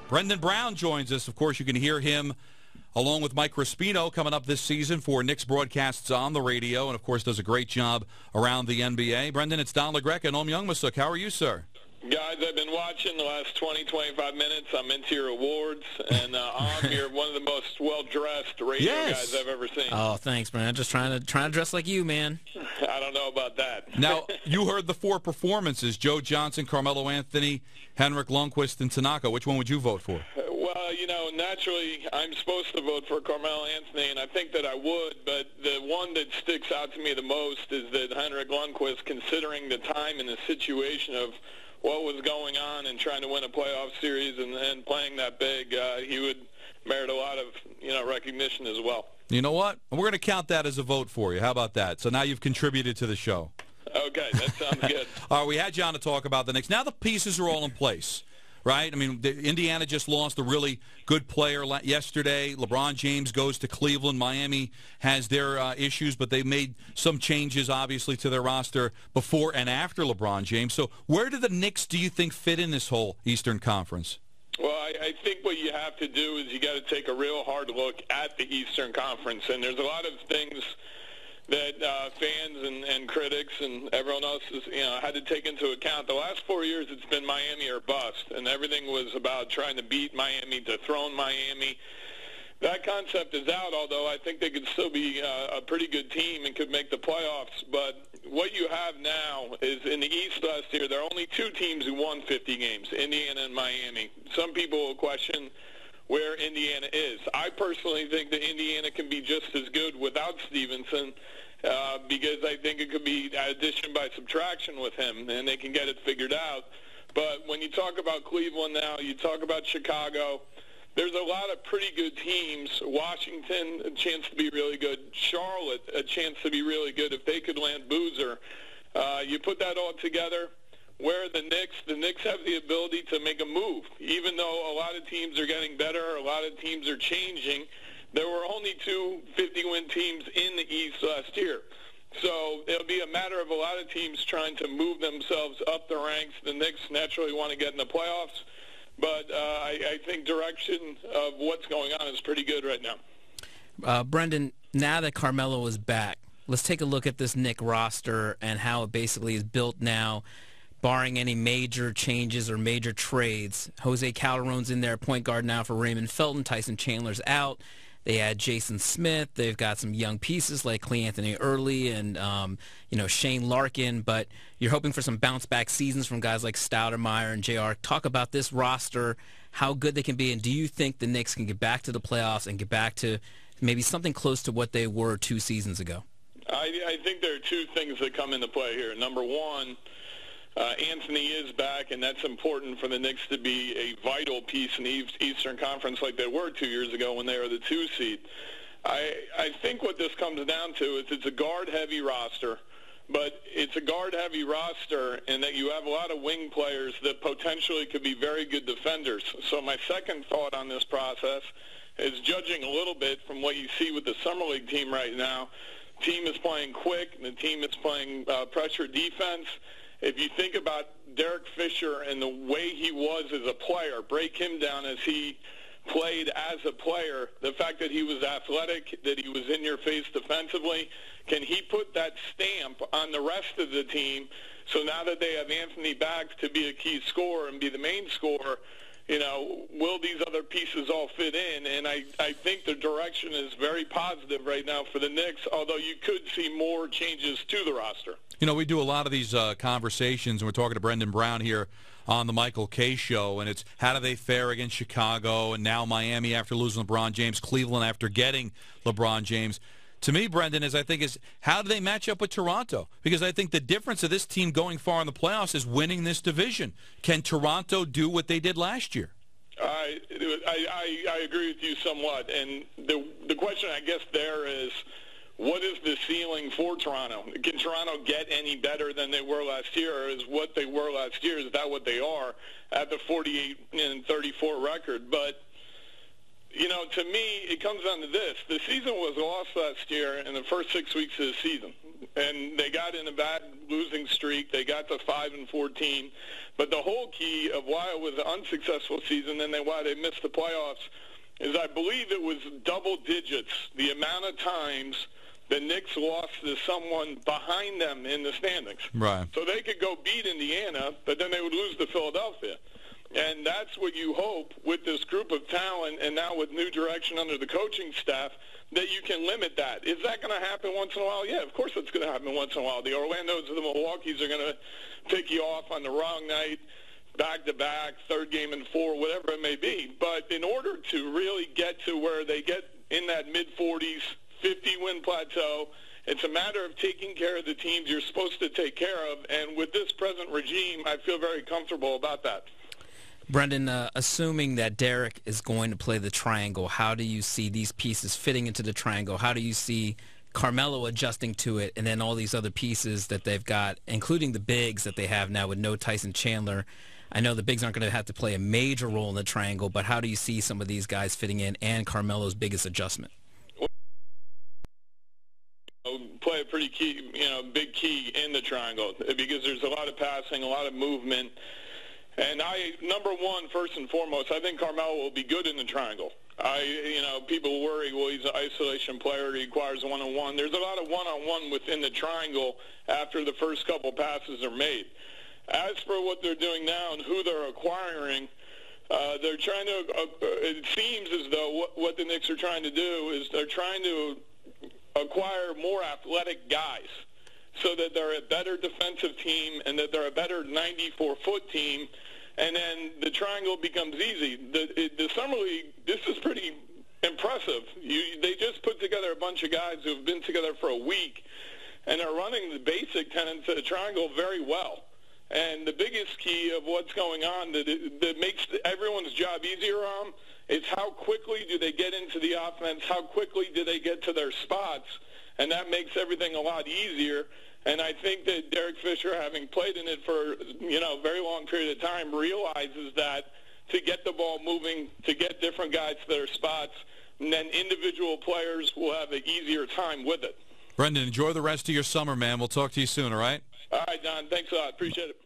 Brendan Brown joins us. Of course, you can hear him along with Mike Crispino coming up this season for Knicks broadcasts on the radio, and, of course, does a great job around the NBA. Brendan, it's Don LaGreca and Om Youngmasuk. How are you, sir? Guys, I've been watching the last 20, 25 minutes. I'm into your awards, and you're one of the most well-dressed radio guys I've ever seen. Oh, thanks, man. I'm just trying to dress like you, man. I don't know about that. Now, you heard the four performances: Joe Johnson, Carmelo Anthony, Henrik Lundqvist, and Tanaka. Which one would you vote for? Well, naturally, I'm supposed to vote for Carmelo Anthony, and I think that I would, but the one that sticks out to me the most is that Henrik Lundqvist, considering the time and the situation of what was going on and trying to win a playoff series and playing that big, he would merit a lot of recognition as well. You know what? We're going to count that as a vote for you. How about that? So now you've contributed to the show. Okay, that sounds good. All right, we had you on to talk about the Knicks. Now the pieces are all in place, right? I mean, Indiana just lost a really good player yesterday. LeBron James goes to Cleveland. Miami has their issues, but they made some changes, obviously, to their roster before and after LeBron James. So where do the Knicks, do you think, fit in this whole Eastern Conference? Well, I think what you have to do is you got to take a real hard look at the Eastern Conference, and there's a lot of things that fans and critics and everyone else has, had to take into account. The last 4 years, it's been Miami or bust, and everything was about trying to beat Miami, dethrone Miami. That concept is out, although I think they could still be a pretty good team and could make the playoffs. But what you have now is in the East last year, there are only two teams who won 50 games, Indiana and Miami. Some people will question where Indiana is. I personally think that Indiana can be just as good without Stevenson because I think it could be addition by subtraction with him, and they can get it figured out. But when you talk about Cleveland now, you talk about Chicago, there's a lot of pretty good teams. Washington, a chance to be really good. Charlotte, a chance to be really good if they could land Boozer. You put that all together, where the Knicks have the ability to make a move. Even though a lot of teams are getting better, a lot of teams are changing, there were only two 50-win teams in the East last year. So it'll be a matter of a lot of teams trying to move themselves up the ranks. The Knicks naturally want to get in the playoffs, but I think direction of what's going on is pretty good right now. Brendan, now that Carmelo is back, let's take a look at this Knicks roster and how it basically is built now, barring any major changes or major trades. Jose Calderon's in there at point guard now for Raymond Felton. Tyson Chandler's out. They add Jason Smith. They've got some young pieces like Clee Anthony Early and Shane Larkin. But you're hoping for some bounce-back seasons from guys like Stoudemire and JR. Talk about this roster, how good they can be, and do you think the Knicks can get back to the playoffs and get back to maybe something close to what they were 2 seasons ago? I think there are two things that come into play here. Number one, Anthony is back, and that's important for the Knicks to be a vital piece in the Eastern Conference like they were 2 years ago when they were the 2 seed. I think what this comes down to is it's a guard-heavy roster, but it's a guard-heavy roster in that you have a lot of wing players that potentially could be very good defenders. So my second thought on this process is judging a little bit from what you see with the Summer League team right now. The team is playing quick, and the team is playing pressure defense. If you think about Derek Fisher and the way he was as a player, break him down as he played as a player, the fact that he was athletic, that he was in your face defensively, can he put that stamp on the rest of the team? So now that they have Anthony back to be a key scorer and be the main scorer, will these other pieces all fit in? And I think the direction is very positive right now for the Knicks, although you could see more changes to the roster. We do a lot of these conversations, and we're talking to Brendan Brown here on the Michael Kay Show, and it's how do they fare against Chicago, and now Miami after losing LeBron James, Cleveland after getting LeBron James. To me, Brendan, is how do they match up with Toronto? Because I think the difference of this team going far in the playoffs is winning this division. Can Toronto do what they did last year? I agree with you somewhat, and the question I guess there is, what is the ceiling for Toronto? Can Toronto get any better than they were last year, or is what they were last year, is that what they are at the 48-34 record? But, to me, it comes down to this. The season was lost last year in the first 6 weeks of the season. and they got in a bad losing streak. They got to 5-14. But the whole key of why it was an unsuccessful season and then why they missed the playoffs is I believe it was double digits, the amount of times the Knicks lost to someone behind them in the standings. Right. So they could go beat Indiana, but then they would lose to Philadelphia. And that's what you hope with this group of talent and now with new direction under the coaching staff, that you can limit that. Is that going to happen once in a while? Yeah, of course it's going to happen once in a while. The Orlandos and the Milwaukees are going to pick you off on the wrong night, back-to-back, third game in 4, whatever it may be. But in order to really get to where they get in that mid-40s, 50-win plateau, it's a matter of taking care of the teams you're supposed to take care of. And with this present regime, I feel very comfortable about that. Brendan, assuming that Derek is going to play the triangle, how do you see these pieces fitting into the triangle? How do you see Carmelo adjusting to it, and then all these other pieces that they've got, including the bigs that they have now with no Tyson Chandler? I know the bigs aren't going to have to play a major role in the triangle, but how do you see some of these guys fitting in and Carmelo's biggest adjustment? Play a pretty key, big key in the triangle because there's a lot of passing, a lot of movement. And number one, first and foremost, I think Carmelo will be good in the triangle. People worry, well, he's an isolation player. He requires a one-on-one. There's a lot of one-on-one within the triangle after the first couple passes are made. As for what they're doing now and who they're acquiring, they're trying to, it seems as though what the Knicks are trying to do is they're trying to acquire more athletic guys so that they're a better defensive team and that they're a better 94-foot team, and then the triangle becomes easy. The Summer League, this is pretty impressive. They just put together a bunch of guys who have been together for a week and are running the basic tenets of the triangle very well. And the biggest key of what's going on that makes everyone's job easier on is how quickly do they get into the offense, how quickly do they get to their spots, and that makes everything a lot easier. And I think that Derek Fisher, having played in it for a very long period of time, realizes that to get the ball moving, to get different guys to their spots, and then individual players will have an easier time with it. Brendan, enjoy the rest of your summer, man. We'll talk to you soon, all right? All right, Don. Thanks a lot. Appreciate it.